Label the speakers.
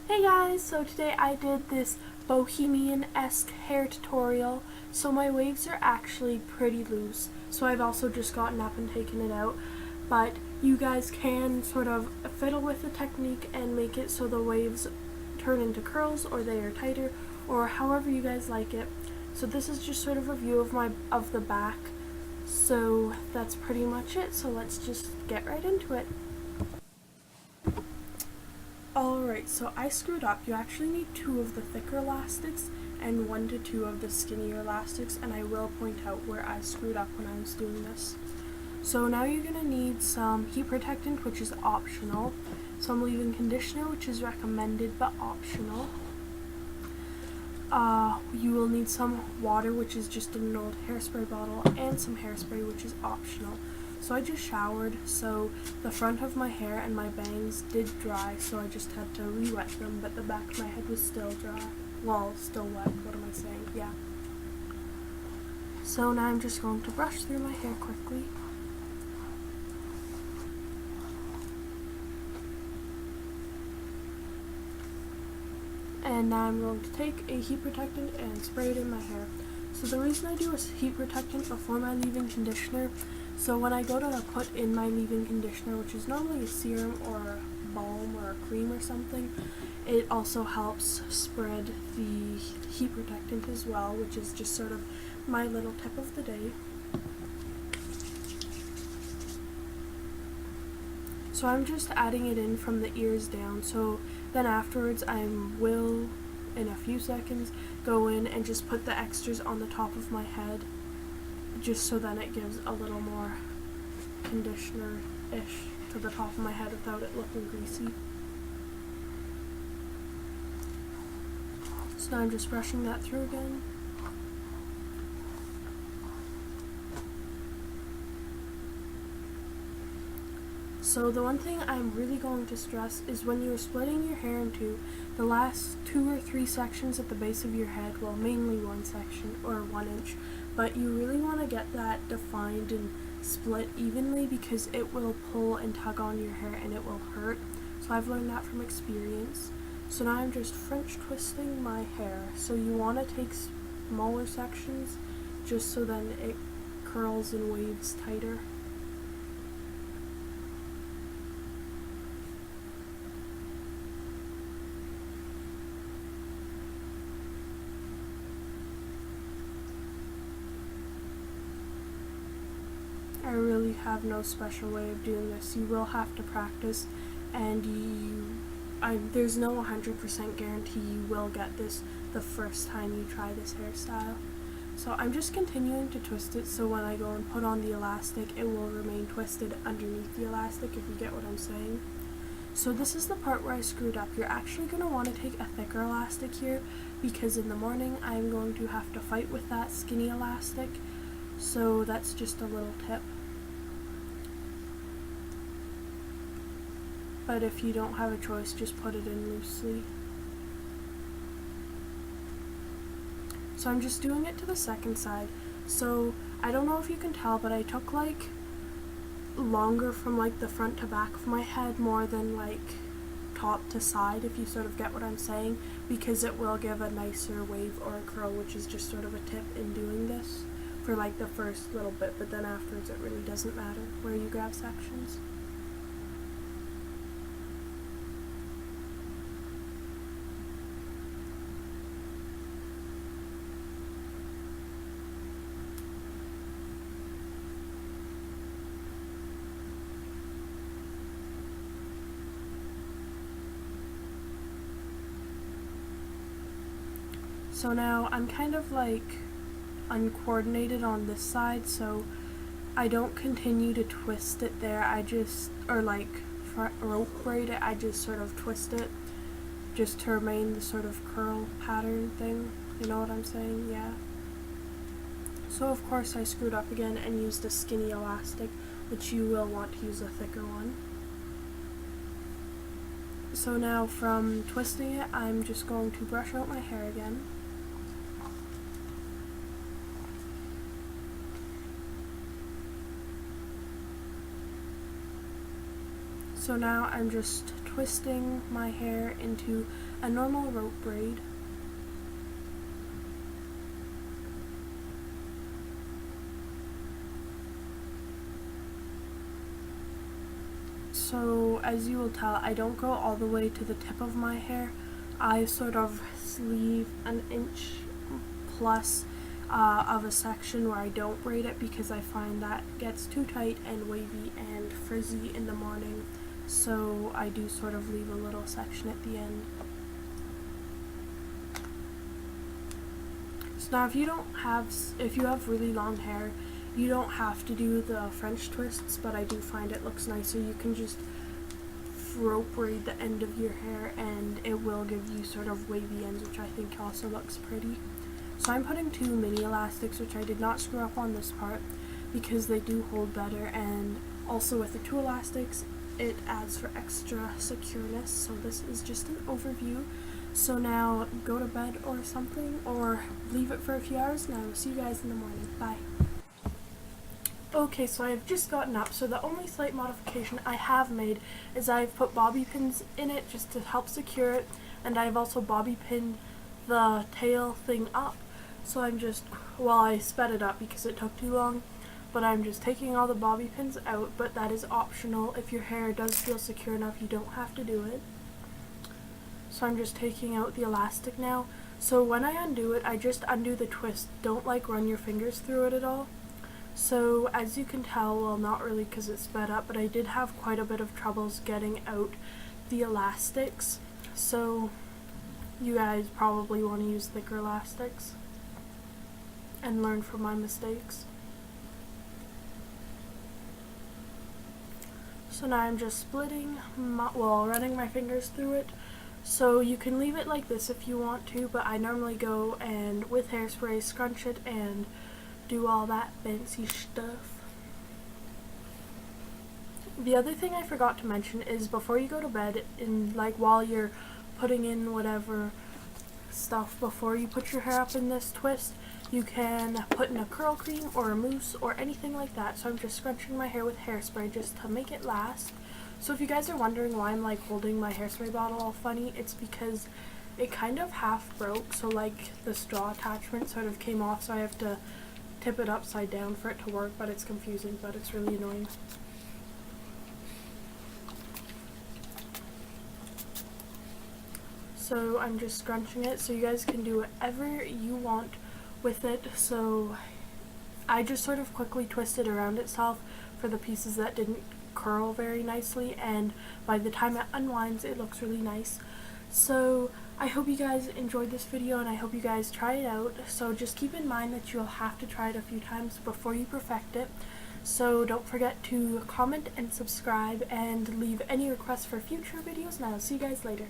Speaker 1: Hey guys, so today I did this Bohemian-esque hair tutorial. So my waves are actually pretty loose, so I've also just gotten up and taken it out. But you guys can sort of fiddle with the technique and make it so the waves turn into curls or they are tighter or however you guys like it. So this is just sort of a view of the back. So that's pretty much it, so let's just get right into it. Alright, so I screwed up. You actually need 2 of the thicker elastics and 1 to 2 of the skinnier elastics, and I will point out where I screwed up when I was doing this. So now you're going to need some heat protectant, which is optional, some leave-in conditioner, which is recommended but optional. You will need some water, which is just in an old hairspray bottle, and some hairspray, which is optional. So I just showered, so the front of my hair and my bangs did dry, so I just had to re-wet them, but the back of my head was still dry. Well, still wet, what am I saying? Yeah. So now I'm just going to brush through my hair quickly. And now I'm going to take a heat protectant and spray it in my hair. So the reason I do a heat protectant before my leave-in conditioner, so when I go to put in my leave-in conditioner, which is normally a serum or a balm or a cream or something, it also helps spread the heat protectant as well, which is just sort of my little tip of the day. So I'm just adding it in from the ears down, so then afterwards I will, in a few seconds, go in and just put the extras on the top of my head, just so then it gives a little more conditioner-ish to the top of my head without it looking greasy. So now I'm just brushing that through again. So the one thing I'm really going to stress is when you're splitting your hair into the last 2 or 3 sections at the base of your head, well, mainly one section or 1 inch, but you really want to get that defined and split evenly because it will pull and tug on your hair and it will hurt. So I've learned that from experience. So now I'm just French twisting my hair. So you want to take smaller sections just so then it curls and waves tighter. I really have no special way of doing this. You will have to practice, and there's no 100% guarantee you will get this the first time you try this hairstyle. So I'm just continuing to twist it so when I go and put on the elastic, it will remain twisted underneath the elastic, if you get what I'm saying. So this is the part where I screwed up. You're actually going to want to take a thicker elastic here because in the morning I'm going to have to fight with that skinny elastic. So that's just a little tip. But if you don't have a choice, just put it in loosely. So I'm just doing it to the second side. So I don't know if you can tell, but I took like longer from like the front to back of my head more than like top to side, if you sort of get what I'm saying, because it will give a nicer wave or a curl, which is just sort of a tip in doing this for like the first little bit, but then afterwards it really doesn't matter where you grab sections. So now I'm kind of like uncoordinated on this side, so I don't continue to twist it there. I just, or like rope braid it, I just sort of twist it just to remain the sort of curl pattern thing. You know what I'm saying? Yeah. So of course I screwed up again and used a skinny elastic, which you will want to use a thicker one. So now from twisting it, I'm just going to brush out my hair again. So now I'm just twisting my hair into a normal rope braid. So as you will tell, I don't go all the way to the tip of my hair. I sort of leave an inch plus of a section where I don't braid it because I find that gets too tight and wavy and frizzy in the morning. So I do sort of leave a little section at the end. So now if you have really long hair, you don't have to do the French twists, but I do find it looks nicer. You can just rope braid the end of your hair and it will give you sort of wavy ends, which I think also looks pretty. So I'm putting 2 mini elastics, which I did not screw up on this part because they do hold better, and also with the 2 elastics it adds for extra secureness. So this is just an overview. So now go to bed or something, or leave it for a few hours, and I will see you guys in the morning. Bye. Okay, so I have just gotten up, so the only slight modification I have made is I've put bobby pins in it just to help secure it, and I've also bobby pinned the tail thing up. So I sped it up because it took too long, but I'm just taking all the bobby pins out, but that is optional. If your hair does feel secure enough, you don't have to do it. So I'm just taking out the elastic now. So when I undo it, I just undo the twist. Don't run your fingers through it at all. So as you can tell, well, not really because it's sped up, but I did have quite a bit of troubles getting out the elastics. So you guys probably want to use thicker elastics and learn from my mistakes. So now I'm just running my fingers through it. So you can leave it like this if you want to, but I normally go and with hairspray scrunch it and do all that fancy stuff. The other thing I forgot to mention is before you go to bed, while you're putting in whatever stuff, before you put your hair up in this twist, you can put in a curl cream or a mousse or anything like that. So I'm just scrunching my hair with hairspray just to make it last. So if you guys are wondering why I'm holding my hairspray bottle all funny, it's because it kind of half broke, so the straw attachment sort of came off, so I have to tip it upside down for it to work, but it's confusing, but it's really annoying. So I'm just scrunching it, so you guys can do whatever you want with it. So I just sort of quickly twisted around itself for the pieces that didn't curl very nicely, and by the time it unwinds, it looks really nice. So I hope you guys enjoyed this video, and I hope you guys try it out. So just keep in mind that you'll have to try it a few times before you perfect it. So don't forget to comment and subscribe and leave any requests for future videos, and I'll see you guys later.